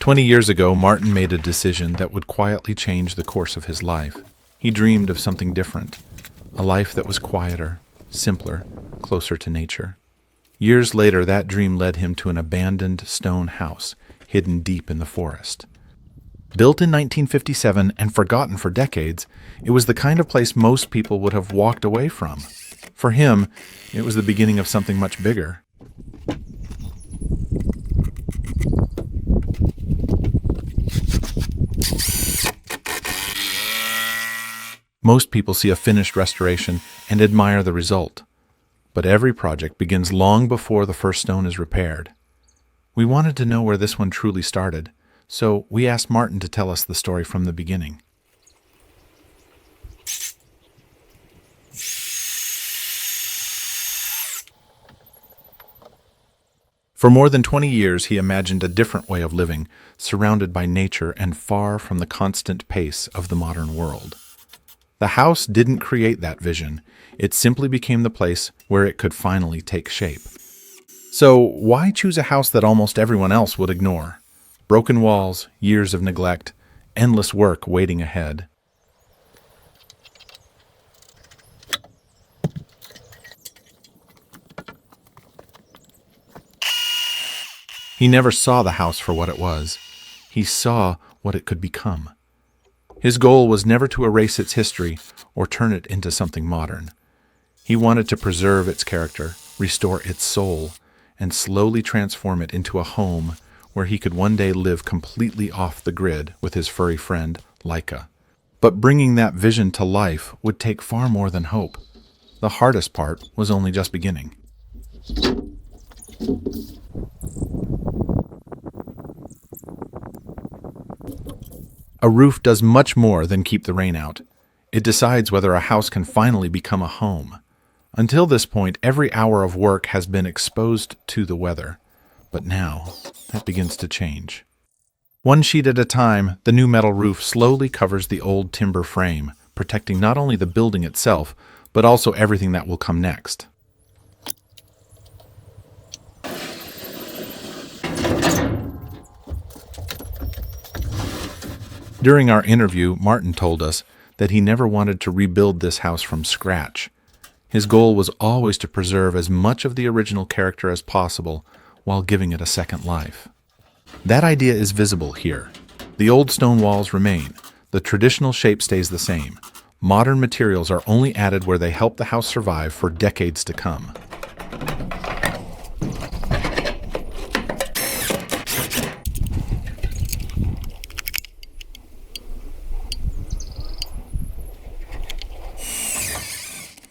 20 years ago, Martin made a decision that would quietly change the course of his life. He dreamed of something different, a life that was quieter, simpler, closer to nature. Years later, that dream led him to an abandoned stone house hidden deep in the forest. Built in 1957 and forgotten for decades, it was the kind of place most people would have walked away from. For him, it was the beginning of something much bigger. Most people see a finished restoration and admire the result. But every project begins long before the first stone is repaired. We wanted to know where this one truly started, so we asked Martin to tell us the story from the beginning. For more than 20 years, he imagined a different way of living, surrounded by nature and far from the constant pace of the modern world. The house didn't create that vision. It simply became the place where it could finally take shape. So why choose a house that almost everyone else would ignore? Broken walls, years of neglect, endless work waiting ahead. He never saw the house for what it was. He saw what it could become. His goal was never to erase its history or turn it into something modern. He wanted to preserve its character, restore its soul, and slowly transform it into a home where he could one day live completely off the grid with his furry friend, Laika. But bringing that vision to life would take far more than hope. The hardest part was only just beginning. A roof does much more than keep the rain out. It decides whether a house can finally become a home. Until this point, every hour of work has been exposed to the weather. But now, that begins to change. One sheet at a time, the new metal roof slowly covers the old timber frame, protecting not only the building itself, but also everything that will come next. During our interview, Martin told us that he never wanted to rebuild this house from scratch. His goal was always to preserve as much of the original character as possible while giving it a second life. That idea is visible here. The old stone walls remain. The traditional shape stays the same. Modern materials are only added where they help the house survive for decades to come.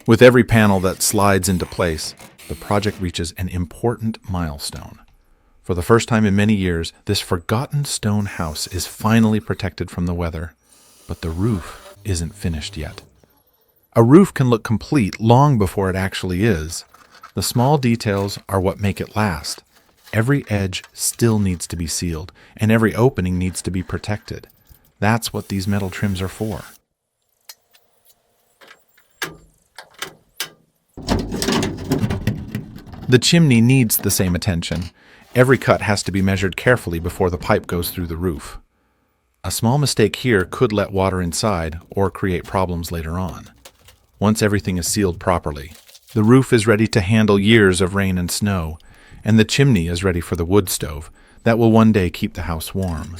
With every panel that slides into place, the project reaches an important milestone. For the first time in many years, this forgotten stone house is finally protected from the weather, but the roof isn't finished yet. A roof can look complete long before it actually is. The small details are what make it last. Every edge still needs to be sealed, and every opening needs to be protected. That's what these metal trims are for. The chimney needs the same attention. Every cut has to be measured carefully before the pipe goes through the roof. A small mistake here could let water inside or create problems later on. Once everything is sealed properly, the roof is ready to handle years of rain and snow, and the chimney is ready for the wood stove that will one day keep the house warm.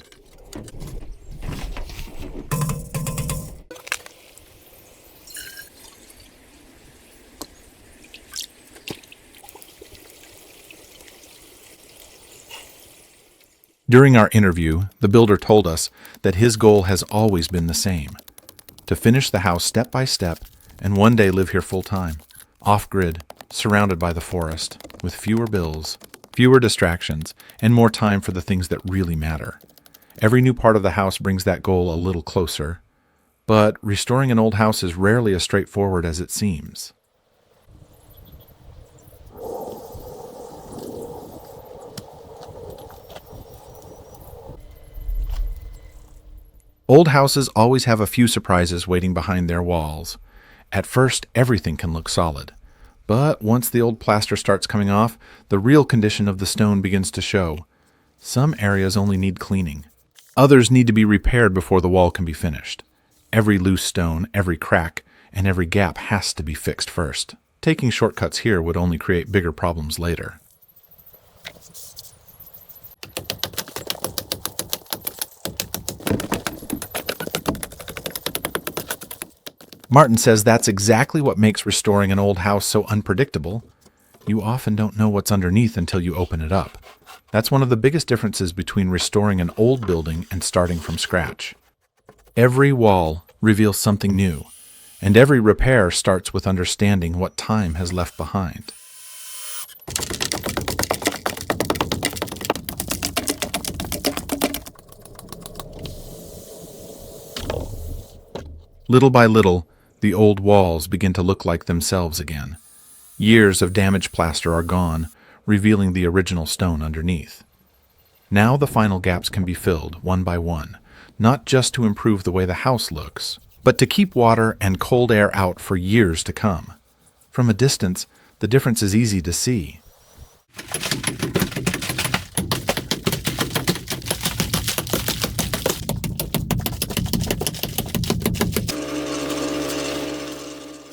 During our interview, the builder told us that his goal has always been the same: to finish the house step by step and one day live here full-time, off-grid, surrounded by the forest, with fewer bills, fewer distractions, and more time for the things that really matter. Every new part of the house brings that goal a little closer, but restoring an old house is rarely as straightforward as it seems. Old houses always have a few surprises waiting behind their walls. At first, everything can look solid. But once the old plaster starts coming off, the real condition of the stone begins to show. Some areas only need cleaning. Others need to be repaired before the wall can be finished. Every loose stone, every crack, and every gap has to be fixed first. Taking shortcuts here would only create bigger problems later. Martin says that's exactly what makes restoring an old house so unpredictable. You often don't know what's underneath until you open it up. That's one of the biggest differences between restoring an old building and starting from scratch. Every wall reveals something new, and every repair starts with understanding what time has left behind. Little by little, the old walls begin to look like themselves again. Years of damaged plaster are gone, revealing the original stone underneath. Now the final gaps can be filled, one by one, not just to improve the way the house looks, but to keep water and cold air out for years to come. From a distance, the difference is easy to see.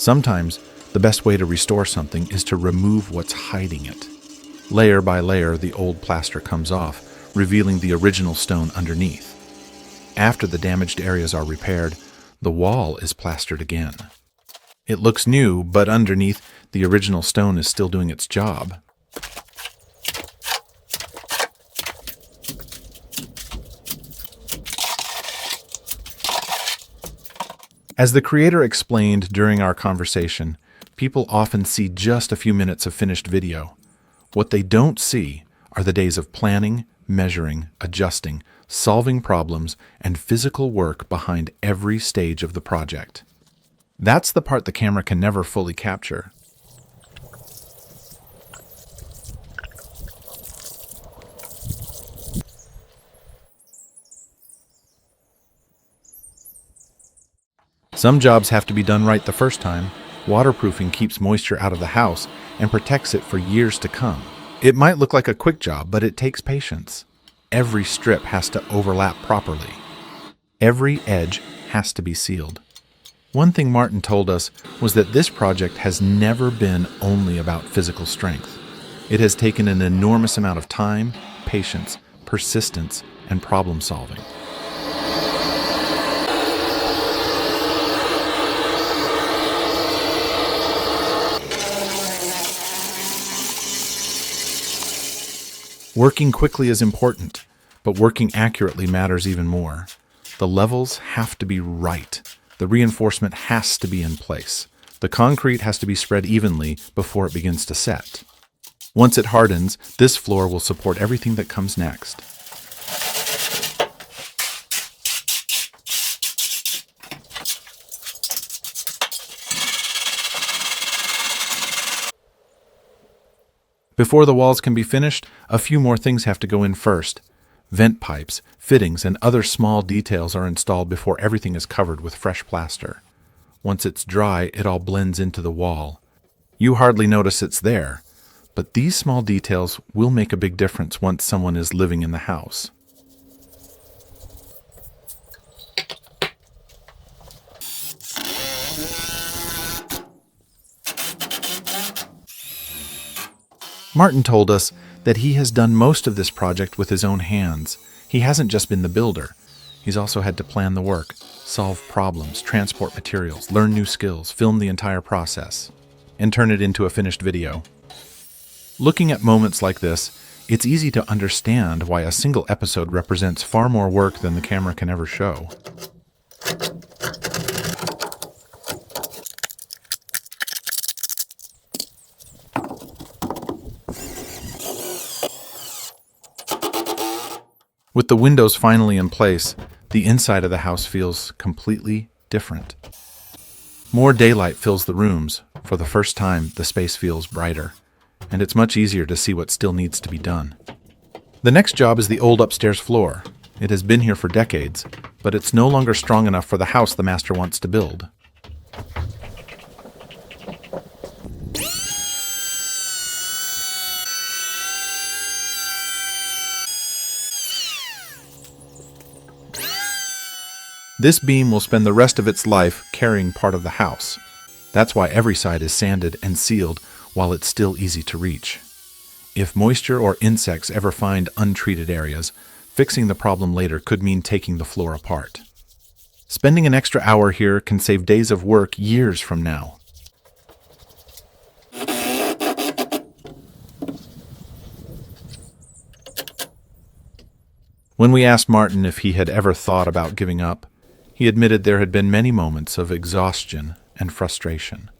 Sometimes, the best way to restore something is to remove what's hiding it. Layer by layer, the old plaster comes off, revealing the original stone underneath. After the damaged areas are repaired, the wall is plastered again. It looks new, but underneath, the original stone is still doing its job. As the creator explained during our conversation, people often see just a few minutes of finished video. What they don't see are the days of planning, measuring, adjusting, solving problems, and physical work behind every stage of the project. That's the part the camera can never fully capture. Some jobs have to be done right the first time. Waterproofing keeps moisture out of the house and protects it for years to come. It might look like a quick job, but it takes patience. Every strip has to overlap properly. Every edge has to be sealed. One thing Martin told us was that this project has never been only about physical strength. It has taken an enormous amount of time, patience, persistence, and problem solving. Working quickly is important, but working accurately matters even more. The levels have to be right. The reinforcement has to be in place. The concrete has to be spread evenly before it begins to set. Once it hardens, this floor will support everything that comes next. Before the walls can be finished, a few more things have to go in first. Vent pipes, fittings, and other small details are installed before everything is covered with fresh plaster. Once it's dry, it all blends into the wall. You hardly notice it's there, but these small details will make a big difference once someone is living in the house. Martin told us that he has done most of this project with his own hands. He hasn't just been the builder. He's also had to plan the work, solve problems, transport materials, learn new skills, film the entire process, and turn it into a finished video. Looking at moments like this, it's easy to understand why a single episode represents far more work than the camera can ever show. With the windows finally in place, the inside of the house feels completely different. More daylight fills the rooms. For the first time, the space feels brighter, and it's much easier to see what still needs to be done. The next job is the old upstairs floor. It has been here for decades, but it's no longer strong enough for the house the master wants to build. This beam will spend the rest of its life carrying part of the house. That's why every side is sanded and sealed while it's still easy to reach. If moisture or insects ever find untreated areas, fixing the problem later could mean taking the floor apart. Spending an extra hour here can save days of work years from now. When we asked Martin if he had ever thought about giving up, he admitted there had been many moments of exhaustion and frustration.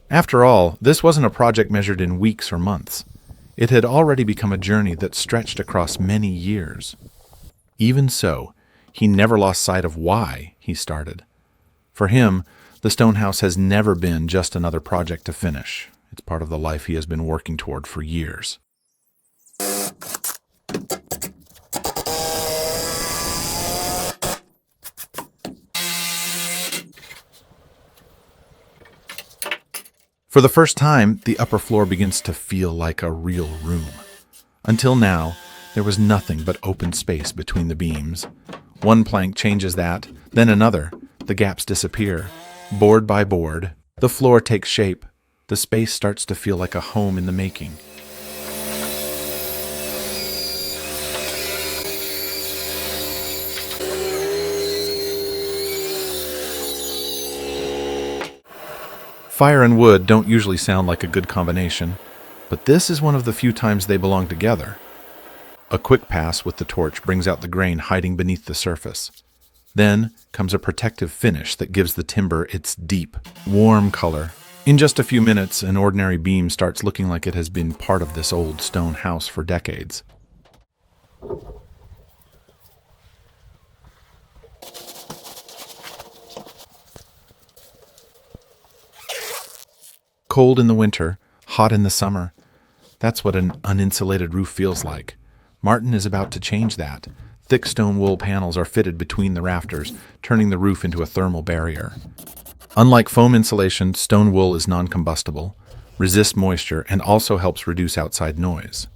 After all, this wasn't a project measured in weeks or months. It had already become a journey that stretched across many years. Even so, he never lost sight of why he started. For him, the stone house has never been just another project to finish. It's part of the life he has been working toward for years. For the first time, the upper floor begins to feel like a real room. Until now, there was nothing but open space between the beams. One plank changes that, then another. The gaps disappear. Board by board, the floor takes shape. The space starts to feel like a home in the making. Fire and wood don't usually sound like a good combination, but this is one of the few times they belong together. A quick pass with the torch brings out the grain hiding beneath the surface. Then comes a protective finish that gives the timber its deep, warm color. In just a few minutes, an ordinary beam starts looking like it has been part of this old stone house for decades. Cold in the winter, hot in the summer. That's what an uninsulated roof feels like. Martin is about to change that. Thick stone wool panels are fitted between the rafters, turning the roof into a thermal barrier. Unlike foam insulation, stone wool is non-combustible, resists moisture, and also helps reduce outside noise.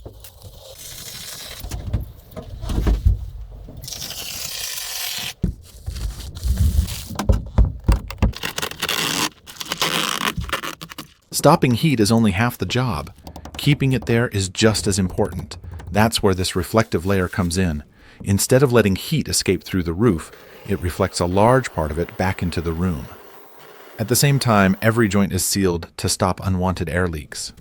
Stopping heat is only half the job. Keeping it there is just as important. That's where this reflective layer comes in. Instead of letting heat escape through the roof, it reflects a large part of it back into the room. At the same time, every joint is sealed to stop unwanted air leaks.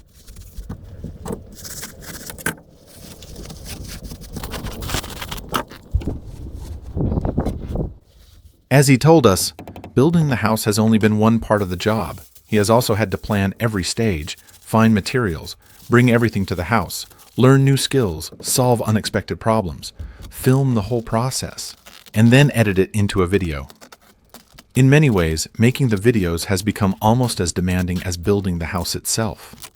As he told us, building the house has only been one part of the job. He has also had to plan every stage, find materials, bring everything to the house, learn new skills, solve unexpected problems, film the whole process, and then edit it into a video. In many ways, making the videos has become almost as demanding as building the house itself.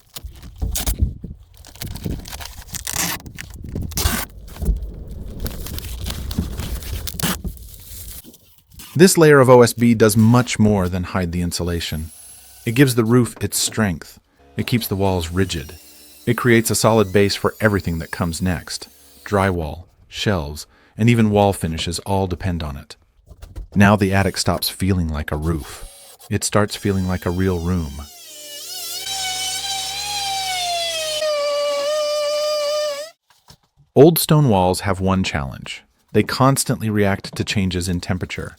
This layer of OSB does much more than hide the insulation. It gives the roof its strength. It keeps the walls rigid. It creates a solid base for everything that comes next. Drywall, shelves, and even wall finishes all depend on it. Now the attic stops feeling like a roof. It starts feeling like a real room. Old stone walls have one challenge. They constantly react to changes in temperature.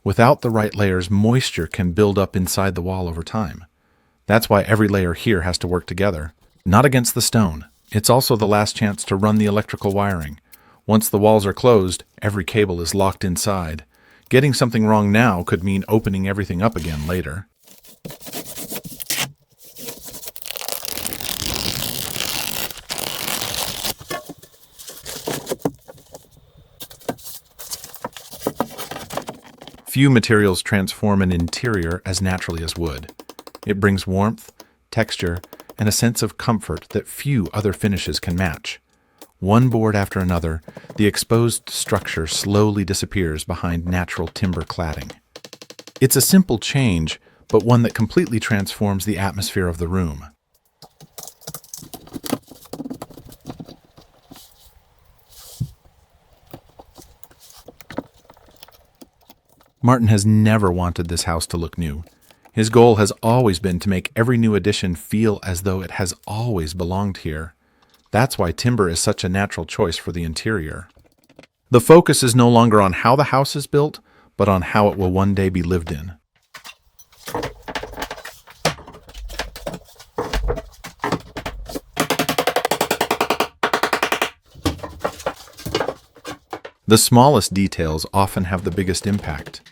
Without the right layers, moisture can build up inside the wall over time. That's why every layer here has to work together. Not against the stone. It's also the last chance to run the electrical wiring. Once the walls are closed, every cable is locked inside. Getting something wrong now could mean opening everything up again later. Few materials transform an interior as naturally as wood. It brings warmth, texture, and a sense of comfort that few other finishes can match. One board after another, the exposed structure slowly disappears behind natural timber cladding. It's a simple change, but one that completely transforms the atmosphere of the room. Martin has never wanted this house to look new. His goal has always been to make every new addition feel as though it has always belonged here. That's why timber is such a natural choice for the interior. The focus is no longer on how the house is built, but on how it will one day be lived in. The smallest details often have the biggest impact.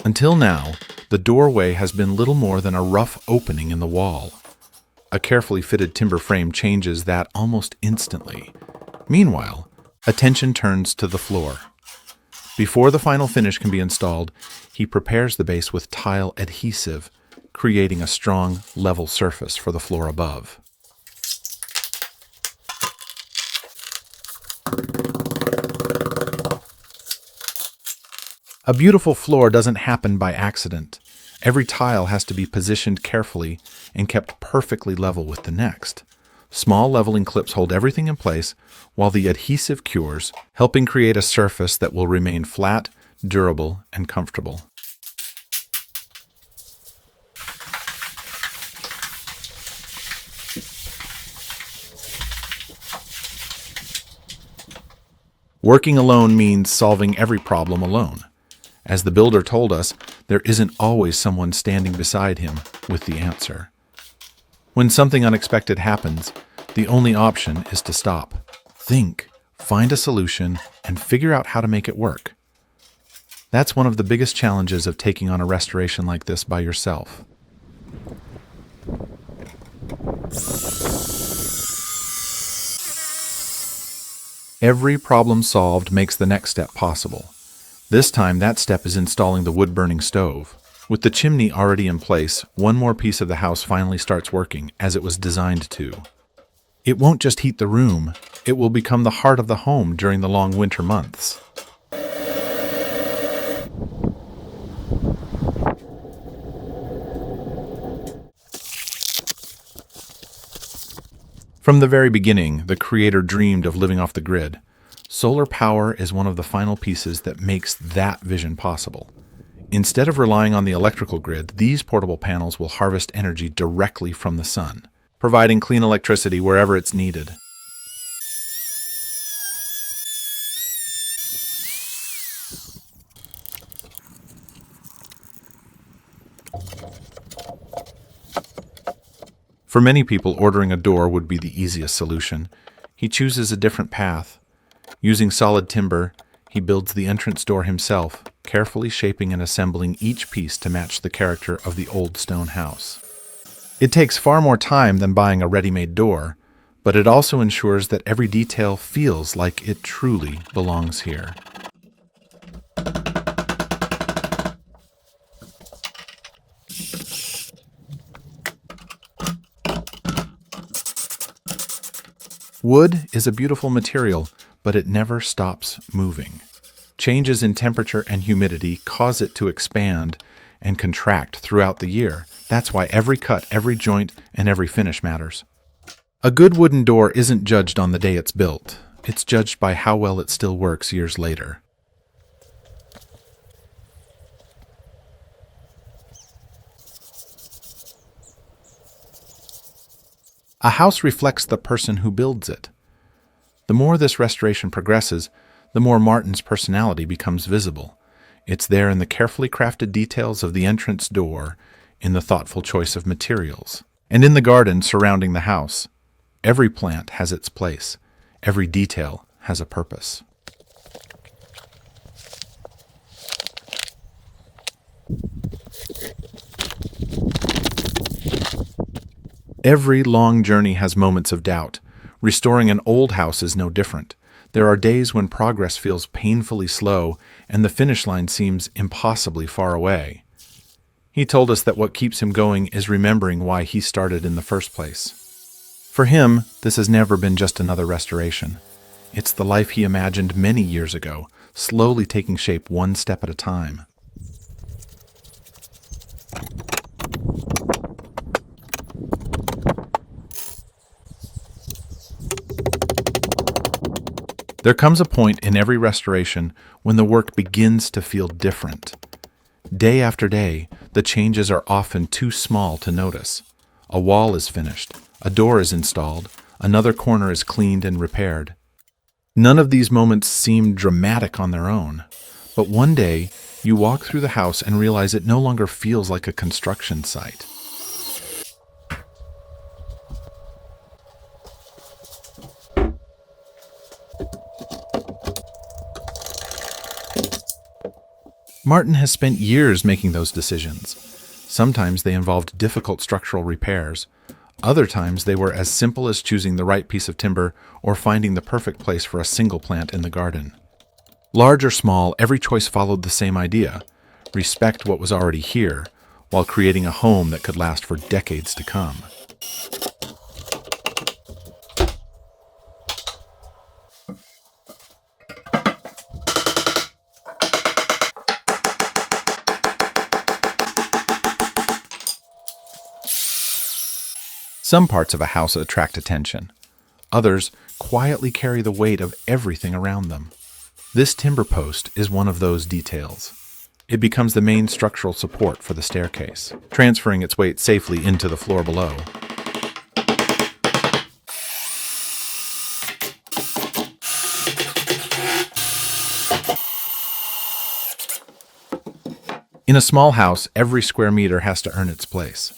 Until now, the doorway has been little more than a rough opening in the wall. A carefully fitted timber frame changes that almost instantly. Meanwhile, attention turns to the floor. Before the final finish can be installed, he prepares the base with tile adhesive, creating a strong, level surface for the floor above. A beautiful floor doesn't happen by accident. Every tile has to be positioned carefully and kept perfectly level with the next. Small leveling clips hold everything in place, while the adhesive cures, helping create a surface that will remain flat, durable, and comfortable. Working alone means solving every problem alone. As the builder told us, there isn't always someone standing beside him with the answer. When something unexpected happens, the only option is to stop, think, find a solution, and figure out how to make it work. That's one of the biggest challenges of taking on a restoration like this by yourself. Every problem solved makes the next step possible. This time, that step is installing the wood-burning stove. With the chimney already in place, one more piece of the house finally starts working as it was designed to. It won't just heat the room, it will become the heart of the home during the long winter months. From the very beginning, the creator dreamed of living off the grid. Solar power is one of the final pieces that makes that vision possible. Instead of relying on the electrical grid, these portable panels will harvest energy directly from the sun, providing clean electricity wherever it's needed. For many people, ordering a door would be the easiest solution. He chooses a different path. Using solid timber, he builds the entrance door himself, carefully shaping and assembling each piece to match the character of the old stone house. It takes far more time than buying a ready-made door, but it also ensures that every detail feels like it truly belongs here. Wood is a beautiful material, but it never stops moving. Changes in temperature and humidity cause it to expand and contract throughout the year. That's why every cut, every joint, and every finish matters. A good wooden door isn't judged on the day it's built. It's judged by how well it still works years later. A house reflects the person who builds it. The more this restoration progresses, the more Martin's personality becomes visible. It's there in the carefully crafted details of the entrance door, in the thoughtful choice of materials, and in the garden surrounding the house. Every plant has its place. Every detail has a purpose. Every long journey has moments of doubt. Restoring an old house is no different. There are days when progress feels painfully slow and the finish line seems impossibly far away. He told us that what keeps him going is remembering why he started in the first place. For him, this has never been just another restoration. It's the life he imagined many years ago, slowly taking shape one step at a time. There comes a point in every restoration when the work begins to feel different. Day after day, the changes are often too small to notice. A wall is finished, a door is installed, another corner is cleaned and repaired. None of these moments seem dramatic on their own, but one day you walk through the house and realize it no longer feels like a construction site. Martin has spent years making those decisions. Sometimes they involved difficult structural repairs. Other times they were as simple as choosing the right piece of timber or finding the perfect place for a single plant in the garden. Large or small, every choice followed the same idea: respect what was already here, while creating a home that could last for decades to come. Some parts of a house attract attention. Others quietly carry the weight of everything around them. This timber post is one of those details. It becomes the main structural support for the staircase, transferring its weight safely into the floor below. In a small house, every square meter has to earn its place.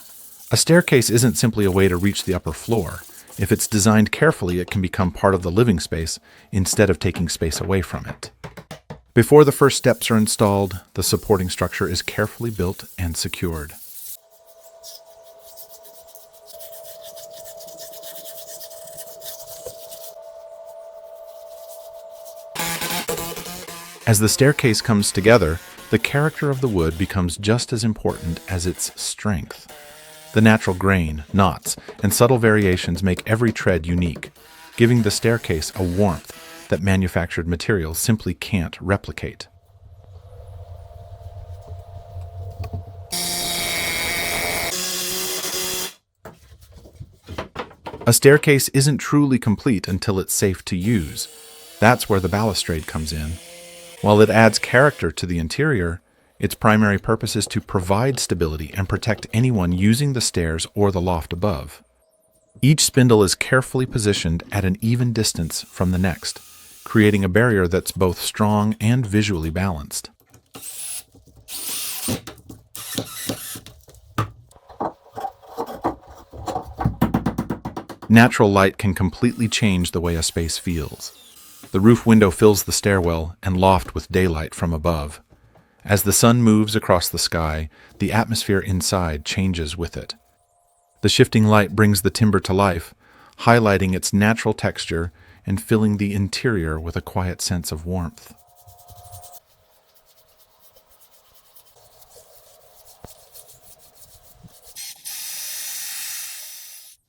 A staircase isn't simply a way to reach the upper floor. If it's designed carefully, it can become part of the living space instead of taking space away from it. Before the first steps are installed, the supporting structure is carefully built and secured. As the staircase comes together, the character of the wood becomes just as important as its strength. The natural grain, knots, and subtle variations make every tread unique, giving the staircase a warmth that manufactured materials simply can't replicate. A staircase isn't truly complete until it's safe to use. That's where the balustrade comes in. While it adds character to the interior, its primary purpose is to provide stability and protect anyone using the stairs or the loft above. Each spindle is carefully positioned at an even distance from the next, creating a barrier that's both strong and visually balanced. Natural light can completely change the way a space feels. The roof window fills the stairwell and loft with daylight from above. As the sun moves across the sky, the atmosphere inside changes with it. The shifting light brings the timber to life, highlighting its natural texture and filling the interior with a quiet sense of warmth.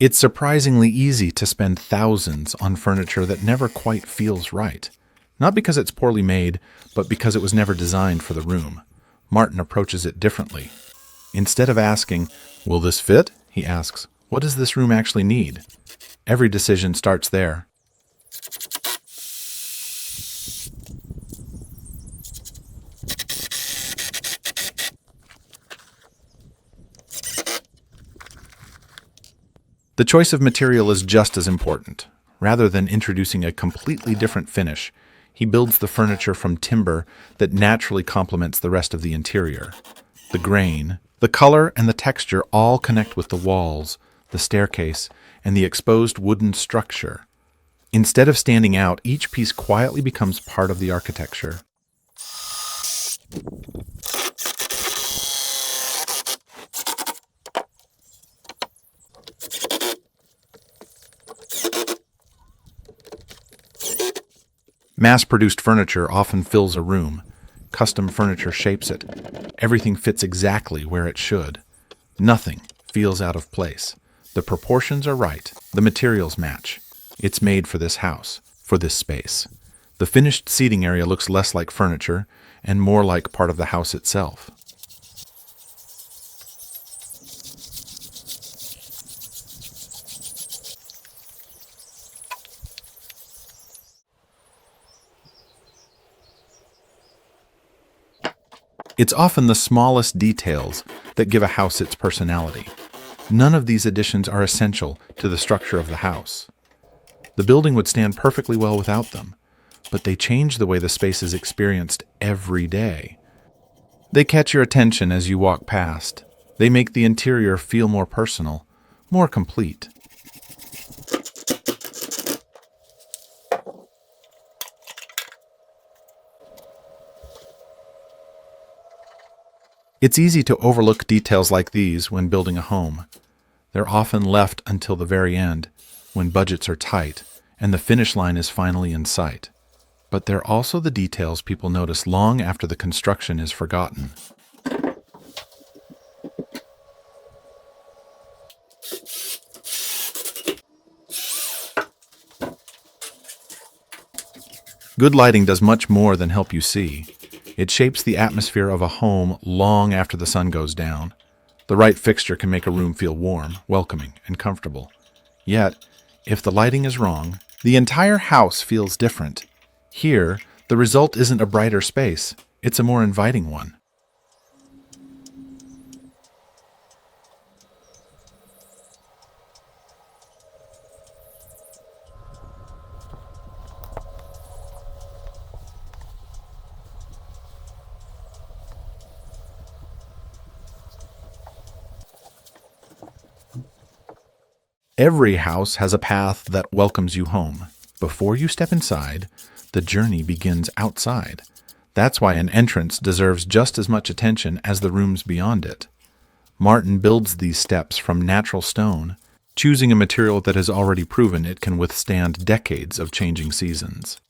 It's surprisingly easy to spend thousands on furniture that never quite feels right. Not because it's poorly made, but because it was never designed for the room. Martin approaches it differently. Instead of asking, "Will this fit?" he asks, "What does this room actually need?" Every decision starts there. The choice of material is just as important. Rather than introducing a completely different finish, he builds the furniture from timber that naturally complements the rest of the interior. The grain, the color, and the texture all connect with the walls, the staircase, and the exposed wooden structure. Instead of standing out, each piece quietly becomes part of the architecture. Mass-produced furniture often fills a room. Custom furniture shapes it. Everything fits exactly where it should. Nothing feels out of place. The proportions are right. The materials match. It's made for this house, for this space. The finished seating area looks less like furniture and more like part of the house itself. It's often the smallest details that give a house its personality. None of these additions are essential to the structure of the house. The building would stand perfectly well without them, but they change the way the space is experienced every day. They catch your attention as you walk past. They make the interior feel more personal, more complete. It's easy to overlook details like these when building a home. They're often left until the very end, when budgets are tight and the finish line is finally in sight. But they're also the details people notice long after the construction is forgotten. Good lighting does much more than help you see. It shapes the atmosphere of a home long after the sun goes down. The right fixture can make a room feel warm, welcoming, and comfortable. Yet, if the lighting is wrong, the entire house feels different. Here, the result isn't a brighter space, it's a more inviting one. Every house has a path that welcomes you home. Before you step inside, the journey begins outside. That's why an entrance deserves just as much attention as the rooms beyond it. Martin builds these steps from natural stone, choosing a material that has already proven it can withstand decades of changing seasons.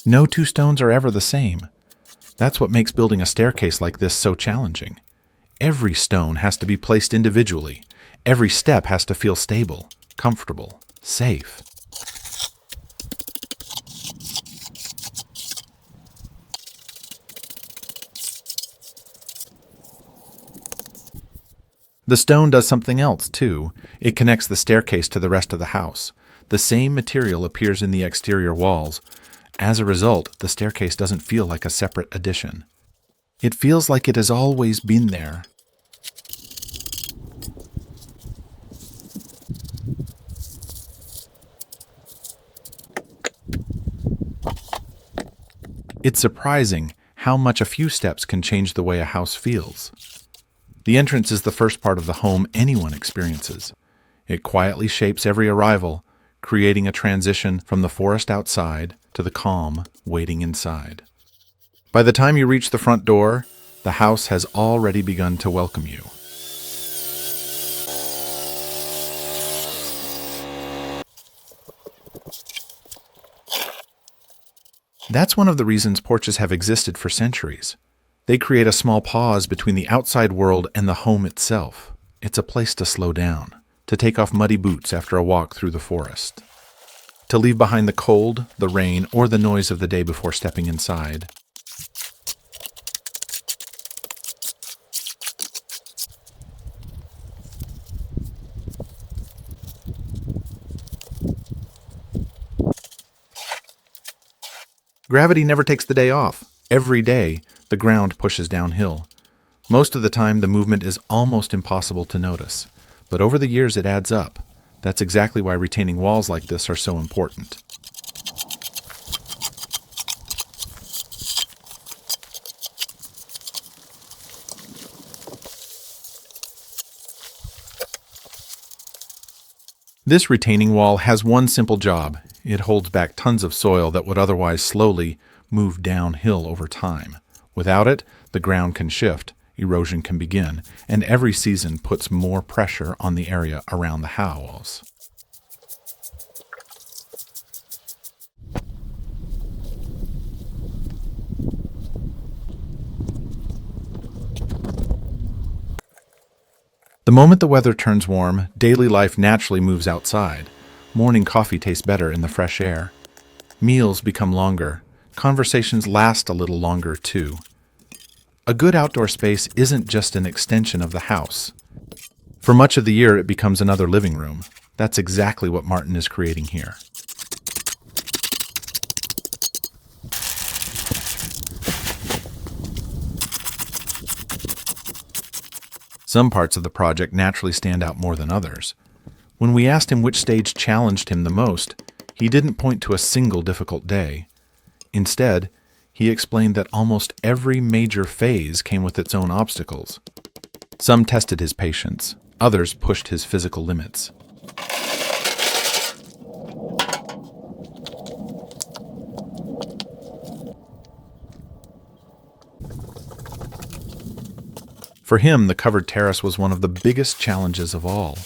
No two stones are ever the same. That's what makes building a staircase like this so challenging. Every stone has to be placed individually. Every step has to feel stable, comfortable, safe. The stone does something else, too. It connects the staircase to the rest of the house. The same material appears in the exterior walls. As a result, the staircase doesn't feel like a separate addition. It feels like it has always been there. It's surprising how much a few steps can change the way a house feels. The entrance is the first part of the home anyone experiences. It quietly shapes every arrival, creating a transition from the forest outside to the calm waiting inside. By the time you reach the front door, the house has already begun to welcome you. That's one of the reasons porches have existed for centuries. They create a small pause between the outside world and the home itself. It's a place to slow down, to take off muddy boots after a walk through the forest, to leave behind the cold, the rain, or the noise of the day before stepping inside. Gravity never takes the day off. Every day, the ground pushes downhill. Most of the time, the movement is almost impossible to notice. But over the years, it adds up. That's exactly why retaining walls like this are so important. This retaining wall has one simple job. It holds back tons of soil that would otherwise slowly move downhill over time. Without it, the ground can shift, erosion can begin, and every season puts more pressure on the area around the house. The moment the weather turns warm, daily life naturally moves outside. Morning coffee tastes better in the fresh air. Meals become longer. Conversations last a little longer, too. A good outdoor space isn't just an extension of the house. For much of the year, it becomes another living room. That's exactly what Martin is creating here. Some parts of the project naturally stand out more than others. When we asked him which stage challenged him the most, he didn't point to a single difficult day. Instead, he explained that almost every major phase came with its own obstacles. Some tested his patience, others pushed his physical limits. For him, the covered terrace was one of the biggest challenges of all.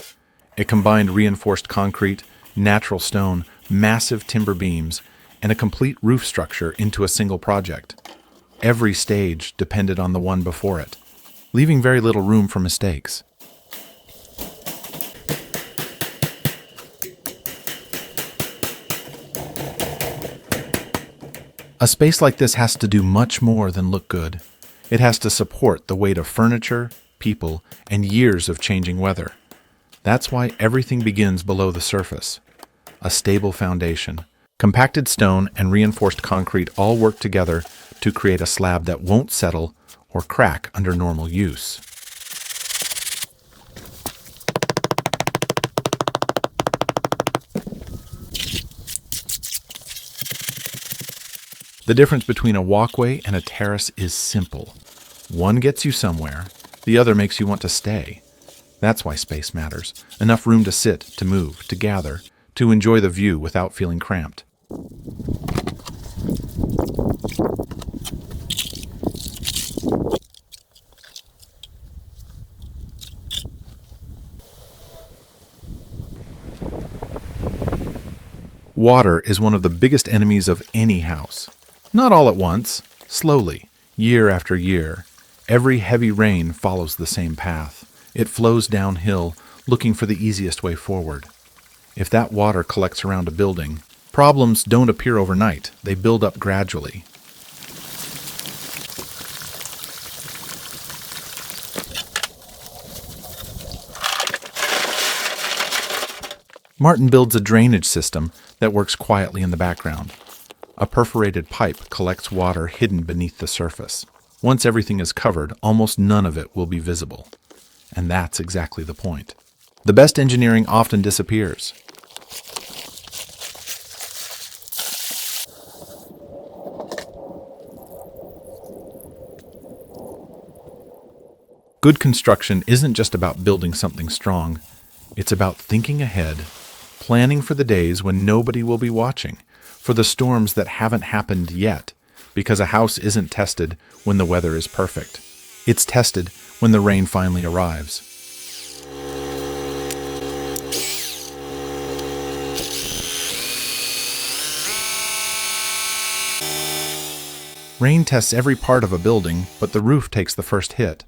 It combined reinforced concrete, natural stone, massive timber beams, and a complete roof structure into a single project. Every stage depended on the one before it, leaving very little room for mistakes. A space like this has to do much more than look good. It has to support the weight of furniture, people, and years of changing weather. That's why everything begins below the surface. A stable foundation. Compacted stone and reinforced concrete all work together to create a slab that won't settle or crack under normal use. The difference between a walkway and a terrace is simple. One gets you somewhere, the other makes you want to stay. That's why space matters. Enough room to sit, to move, to gather, to enjoy the view without feeling cramped. Water is one of the biggest enemies of any house. Not all at once, slowly, year after year. Every heavy rain follows the same path. It flows downhill, looking for the easiest way forward. If that water collects around a building, problems don't appear overnight. They build up gradually. Martin builds a drainage system that works quietly in the background. A perforated pipe collects water hidden beneath the surface. Once everything is covered, almost none of it will be visible. And that's exactly the point. The best engineering often disappears. Good construction isn't just about building something strong. It's about thinking ahead, planning for the days when nobody will be watching, for the storms that haven't happened yet, because a house isn't tested when the weather is perfect. It's tested when the rain finally arrives. Rain tests every part of a building, but the roof takes the first hit.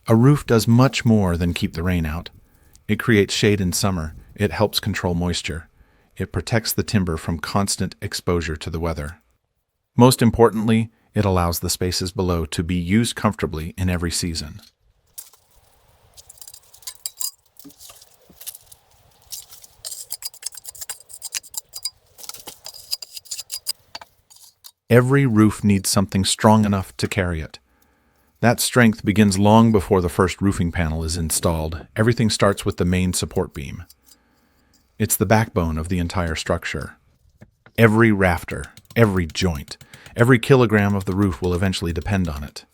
A roof does much more than keep the rain out. It creates shade in summer. It helps control moisture. It protects the timber from constant exposure to the weather. Most importantly, it allows the spaces below to be used comfortably in every season. Every roof needs something strong enough to carry it. That strength begins long before the first roofing panel is installed. Everything starts with the main support beam. It's the backbone of the entire structure. Every rafter, every joint, every kilogram of the roof will eventually depend on it.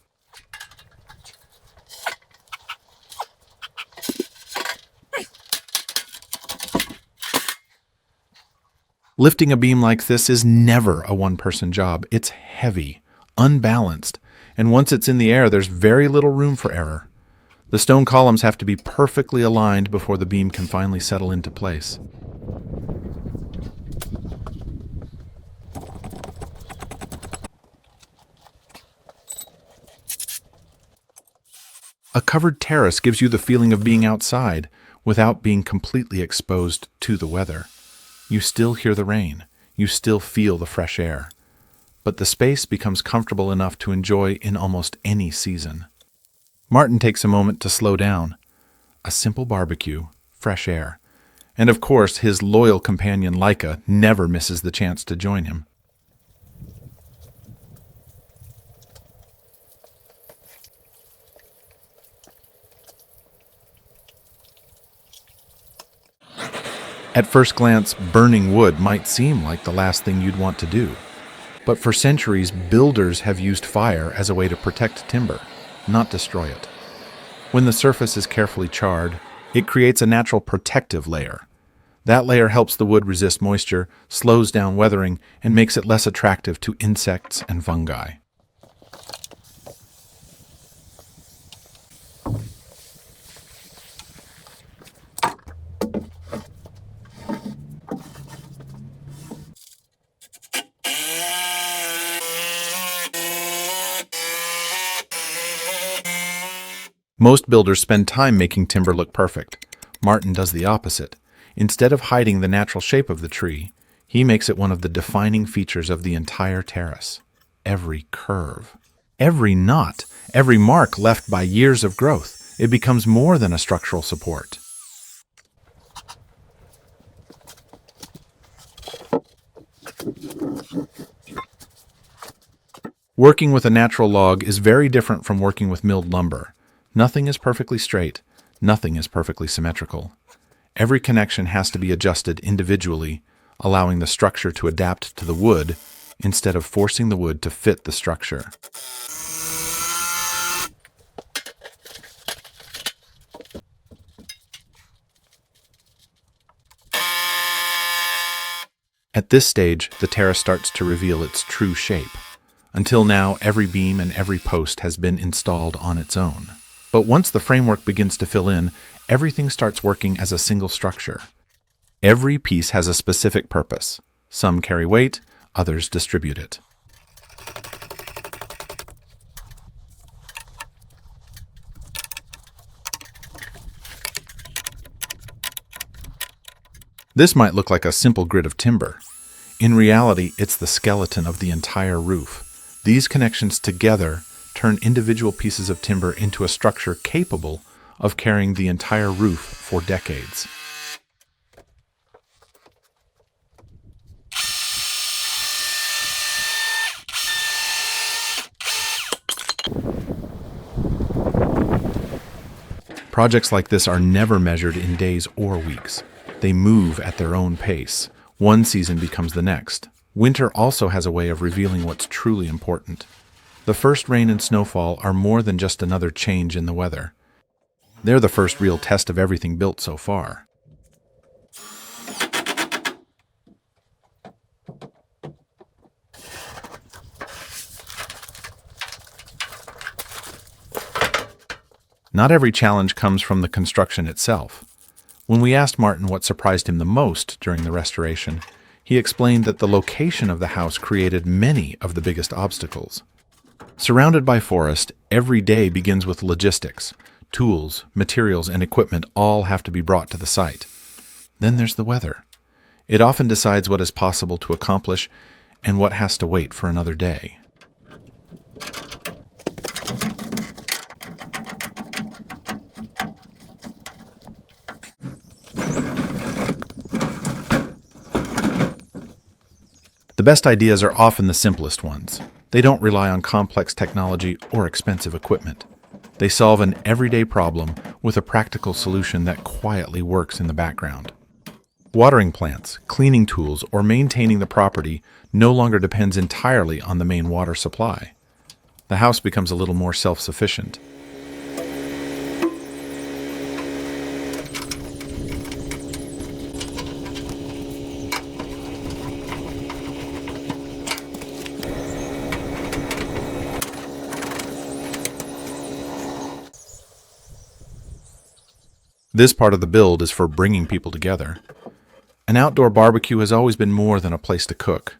Lifting a beam like this is never a one-person job. It's heavy, unbalanced, and once it's in the air, there's very little room for error. The stone columns have to be perfectly aligned before the beam can finally settle into place. A covered terrace gives you the feeling of being outside without being completely exposed to the weather. You still hear the rain. You still feel the fresh air. But the space becomes comfortable enough to enjoy in almost any season. Martin takes a moment to slow down. a simple barbecue, fresh air. And of course, his loyal companion Laika never misses the chance to join him. At first glance, burning wood might seem like the last thing you'd want to do. But for centuries, builders have used fire as a way to protect timber, not destroy it. When the surface is carefully charred, it creates a natural protective layer. That layer helps the wood resist moisture, slows down weathering, and makes it less attractive to insects and fungi. Most builders spend time making timber look perfect. Martin does the opposite. Instead of hiding the natural shape of the tree, he makes it one of the defining features of the entire terrace. Every curve, every knot, every mark left by years of growth, it becomes more than a structural support. Working with a natural log is very different from working with milled lumber. Nothing is perfectly straight. Nothing is perfectly symmetrical. Every connection has to be adjusted individually, allowing the structure to adapt to the wood instead of forcing the wood to fit the structure. At this stage, the terrace starts to reveal its true shape. Until now, every beam and every post has been installed on its own. But once the framework begins to fill in, everything starts working as a single structure. Every piece has a specific purpose. Some carry weight, others distribute it. This might look like a simple grid of timber. In reality, it's the skeleton of the entire roof. These connections together turn individual pieces of timber into a structure capable of carrying the entire roof for decades. Projects like this are never measured in days or weeks. They move at their own pace. One season becomes the next. Winter also has a way of revealing what's truly important. The first rain and snowfall are more than just another change in the weather. They're the first real test of everything built so far. Not every challenge comes from the construction itself. When we asked Martin what surprised him the most during the restoration, he explained that the location of the house created many of the biggest obstacles. Surrounded by forest, every day begins with logistics. Tools, materials, and equipment all have to be brought to the site. Then there's the weather. It often decides what is possible to accomplish and what has to wait for another day. The best ideas are often the simplest ones. They don't rely on complex technology or expensive equipment. They solve an everyday problem with a practical solution that quietly works in the background. Watering plants, cleaning tools, or maintaining the property no longer depends entirely on the main water supply. The house becomes a little more self-sufficient. This part of the build is for bringing people together. An outdoor barbecue has always been more than a place to cook.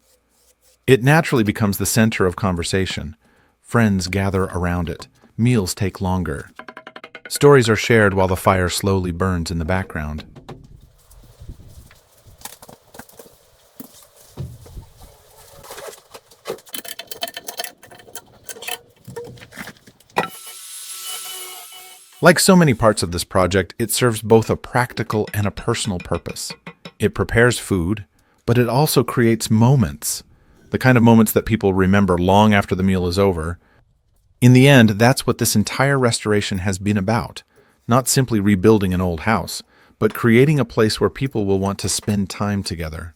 It naturally becomes the center of conversation. Friends gather around it. Meals take longer. Stories are shared while the fire slowly burns in the background. Like so many parts of this project, it serves both a practical and a personal purpose. It prepares food, but it also creates moments, the kind of moments that people remember long after the meal is over. In the end, that's what this entire restoration has been about. Not simply rebuilding an old house, but creating a place where people will want to spend time together.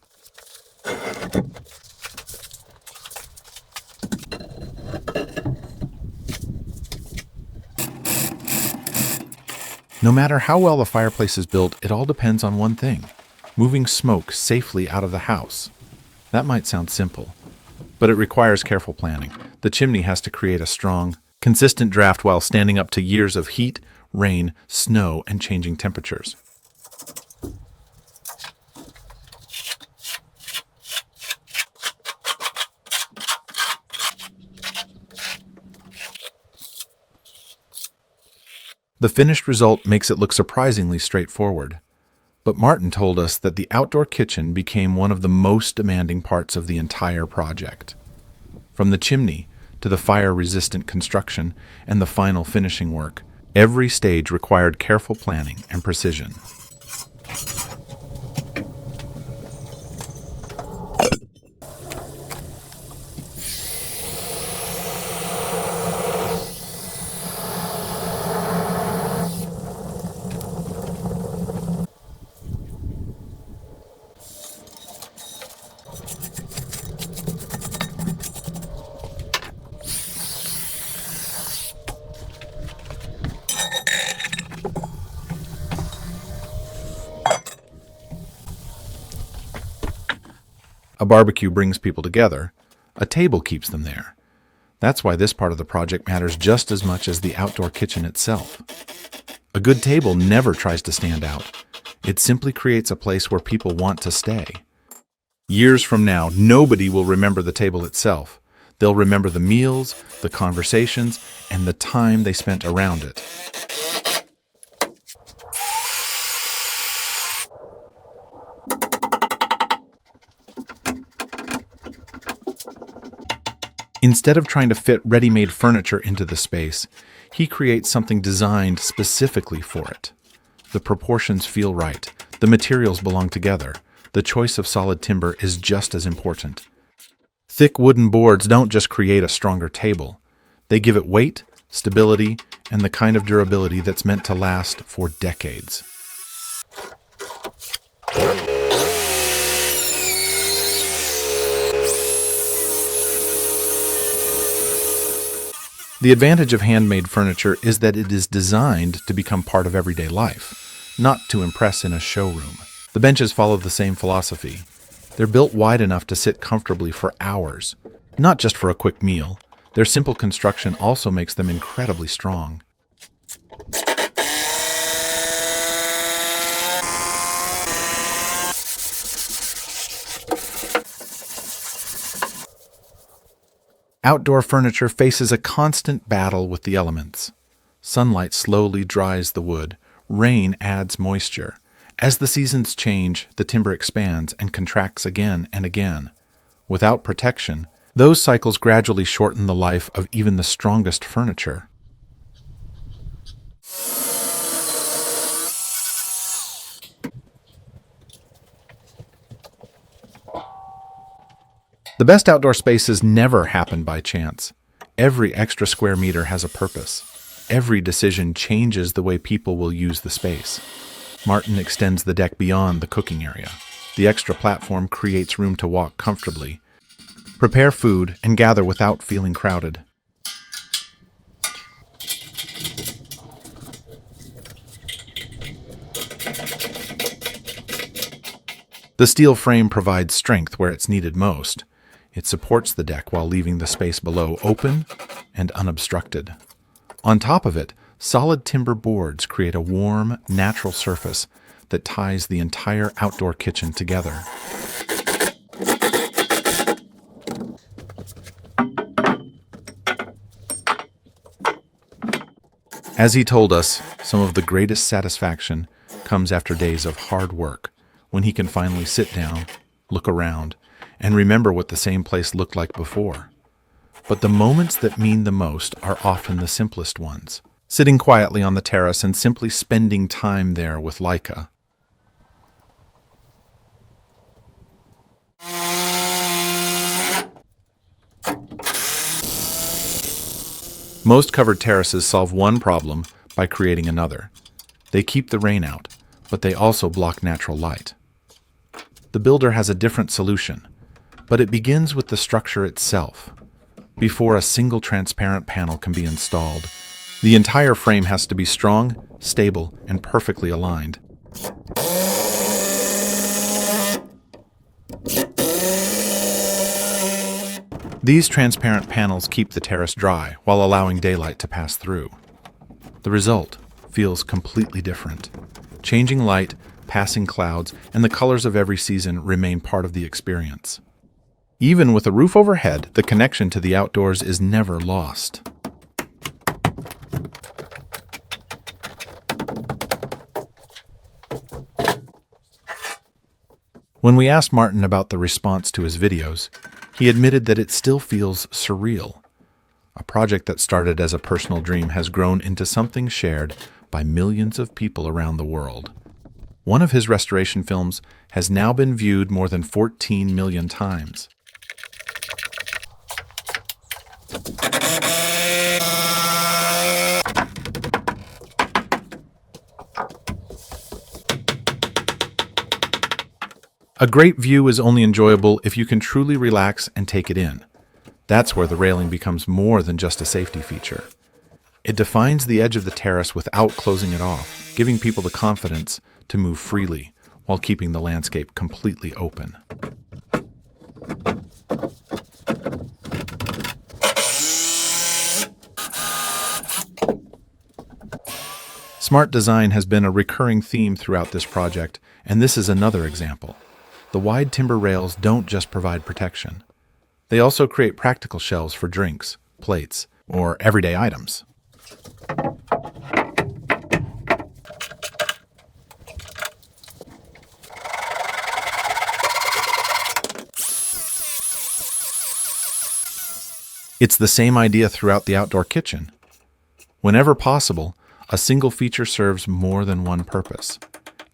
No matter how well the fireplace is built, it all depends on one thing: moving smoke safely out of the house. That might sound simple, but it requires careful planning. The chimney has to create a strong, consistent draft while standing up to years of heat, rain, snow, and changing temperatures. The finished result makes it look surprisingly straightforward. But Martin told us that the outdoor kitchen became one of the most demanding parts of the entire project. From the chimney to the fire-resistant construction and the final finishing work, every stage required careful planning and precision. A barbecue brings people together. A table keeps them there. That's why this part of the project matters just as much as the outdoor kitchen itself. A good table never tries to stand out. It simply creates a place where people want to stay. Years from now, nobody will remember the table itself. They'll remember the meals, the conversations, and the time they spent around it. Instead of trying to fit ready-made furniture into the space, he creates something designed specifically for it. The proportions feel right. The materials belong together. The choice of solid timber is just as important. Thick wooden boards don't just create a stronger table. They give it weight, stability, and the kind of durability that's meant to last for decades. The advantage of handmade furniture is that it is designed to become part of everyday life, not to impress in a showroom. The benches follow the same philosophy. They're built wide enough to sit comfortably for hours, not just for a quick meal. Their simple construction also makes them incredibly strong. Outdoor furniture faces a constant battle with the elements. Sunlight slowly dries the wood. Rain adds moisture. As the seasons change, the timber expands and contracts again and again. Without protection, those cycles gradually shorten the life of even the strongest furniture. The best outdoor spaces never happen by chance. Every extra square meter has a purpose. Every decision changes the way people will use the space. Martin extends the deck beyond the cooking area. The extra platform creates room to walk comfortably, prepare food, and gather without feeling crowded. The steel frame provides strength where it's needed most. It supports the deck while leaving the space below open and unobstructed. On top of it, solid timber boards create a warm, natural surface that ties the entire outdoor kitchen together. As he told us, some of the greatest satisfaction comes after days of hard work, when he can finally sit down, look around, and remember what the same place looked like before. But the moments that mean the most are often the simplest ones. sitting quietly on the terrace and simply spending time there with Laika. Most covered terraces solve one problem by creating another. They keep the rain out, but they also block natural light. The builder has a different solution, but it begins with the structure itself. Before a single transparent panel can be installed, the entire frame has to be strong, stable, and perfectly aligned. These transparent panels keep the terrace dry while allowing daylight to pass through. The result feels completely different. Changing light, passing clouds, and the colors of every season remain part of the experience. Even with a roof overhead, the connection to the outdoors is never lost. When we asked Martin about the response to his videos, he admitted that it still feels surreal. A project that started as a personal dream has grown into something shared by millions of people around the world. One of his restoration films has now been viewed more than 14 million times. A great view is only enjoyable if you can truly relax and take it in. That's where the railing becomes more than just a safety feature. It defines the edge of the terrace without closing it off, giving people the confidence to move freely while keeping the landscape completely open. Smart design has been a recurring theme throughout this project, and this is another example. The wide timber rails don't just provide protection. They also create practical shelves for drinks, plates, or everyday items. It's the same idea throughout the outdoor kitchen. Whenever possible, a single feature serves more than one purpose.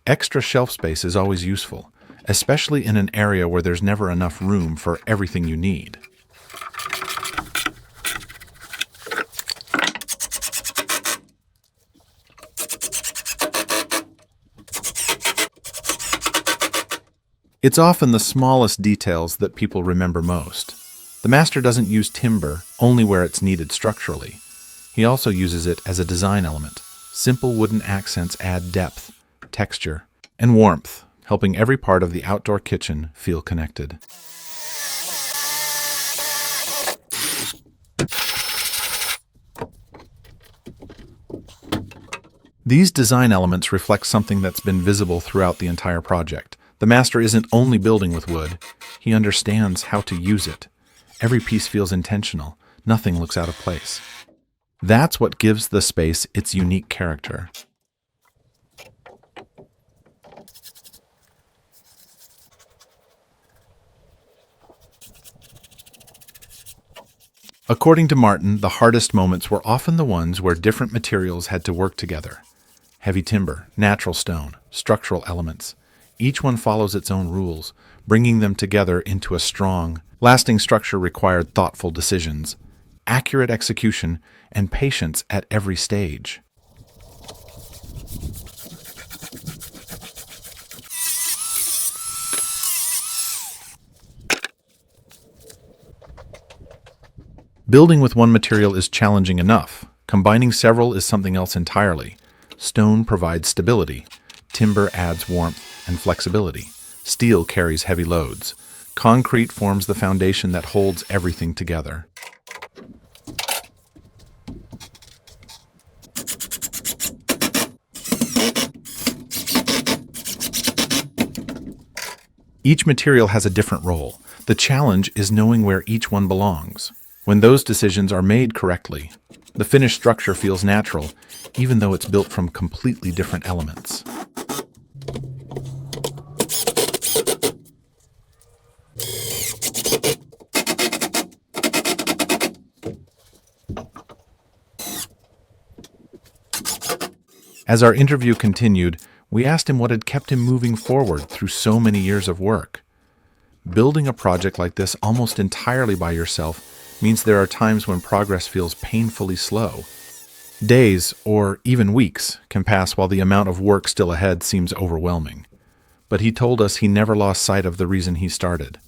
Extra shelf space is always useful, especially in an area where there's never enough room for everything you need. It's often the smallest details that people remember most. The master doesn't use timber only where it's needed structurally. He also uses it as a design element. Simple wooden accents add depth, texture, and warmth, helping every part of the outdoor kitchen feel connected. These design elements reflect something that's been visible throughout the entire project. The master isn't only building with wood, he understands how to use it. Every piece feels intentional, nothing looks out of place. That's what gives the space its unique character. According to Martin, the hardest moments were often the ones where different materials had to work together. Heavy timber, natural stone, structural elements. Each one follows its own rules. Bringing them together into a strong, lasting structure required thoughtful decisions, accurate execution, and patience at every stage. Building with one material is challenging enough. Combining several is something else entirely. Stone provides stability. Timber adds warmth and flexibility. Steel carries heavy loads. Concrete forms the foundation that holds everything together. Each material has a different role. The challenge is knowing where each one belongs. When those decisions are made correctly, the finished structure feels natural, even though it's built from completely different elements. As our interview continued, we asked him what had kept him moving forward through so many years of work. Building a project like this almost entirely by yourself means there are times when progress feels painfully slow. Days, or even weeks, can pass while the amount of work still ahead seems overwhelming. But he told us he never lost sight of the reason he started.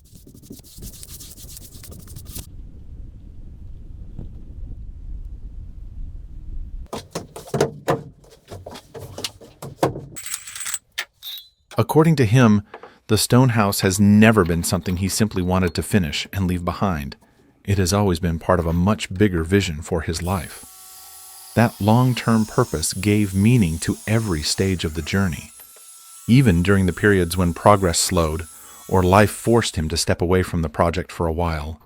According to him, the stone house has never been something he simply wanted to finish and leave behind. It has always been part of a much bigger vision for his life. That long-term purpose gave meaning to every stage of the journey. Even during the periods when progress slowed, or life forced him to step away from the project for a while.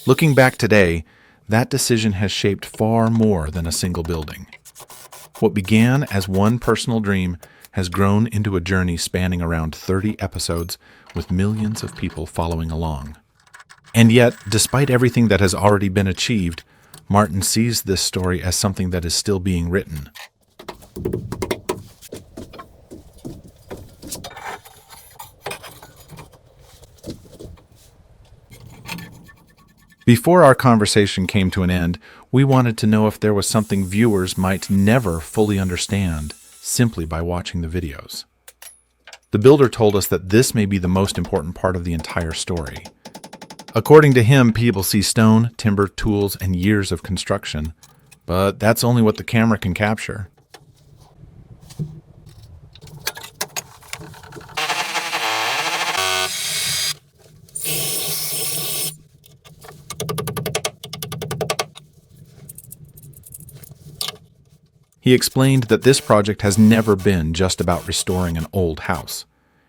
Looking back today, that decision has shaped far more than a single building. What began as one personal dream has grown into a journey spanning around 30 episodes with millions of people following along. And yet, despite everything that has already been achieved, Martin sees this story as something that is still being written. Before our conversation came to an end, we wanted to know if there was something viewers might never fully understand simply by watching the videos. The builder told us that this may be the most important part of the entire story. According to him, people see stone, timber, tools, and years of construction, but that's only what the camera can capture. He explained that this project has never been just about restoring an old house.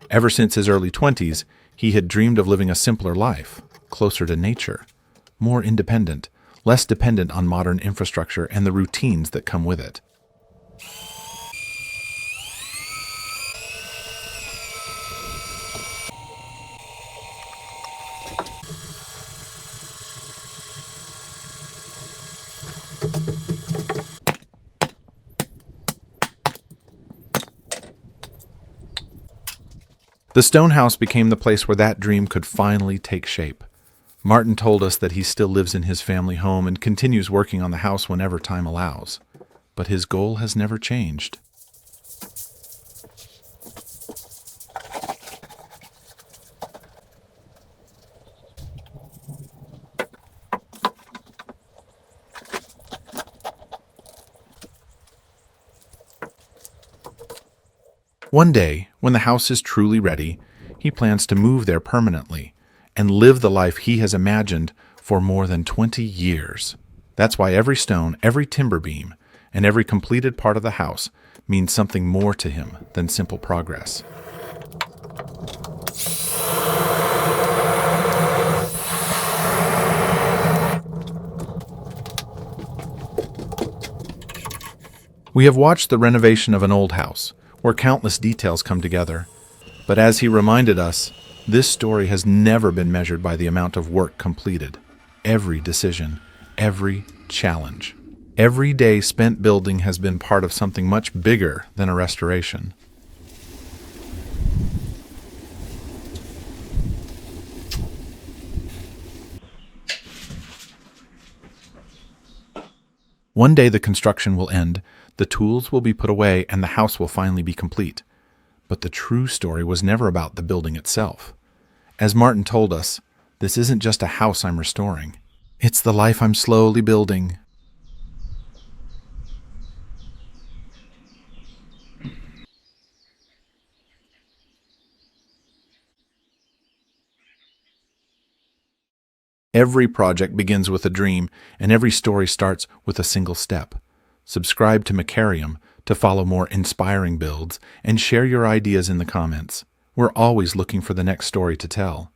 Ever since his early 20s, he had dreamed of living a simpler life, closer to nature, more independent, less dependent on modern infrastructure and the routines that come with it. The stone house became the place where that dream could finally take shape. Martin told us that he still lives in his family home and continues working on the house whenever time allows. But his goal has never changed. One day, when the house is truly ready, he plans to move there permanently and live the life he has imagined for more than 20 years. That's why every stone, every timber beam, and every completed part of the house means something more to him than simple progress. We have watched the renovation of an old house, where countless details come together. But as he reminded us, this story has never been measured by the amount of work completed. Every decision, every challenge, every day spent building has been part of something much bigger than a restoration. One day the construction will end, the tools will be put away, and the house will finally be complete. But the true story was never about the building itself. As Martin told us, this isn't just a house I'm restoring. It's the life I'm slowly building. Every project begins with a dream, and every story starts with a single step. Subscribe to Makerium to follow more inspiring builds, and share your ideas in the comments. We're always looking for the next story to tell.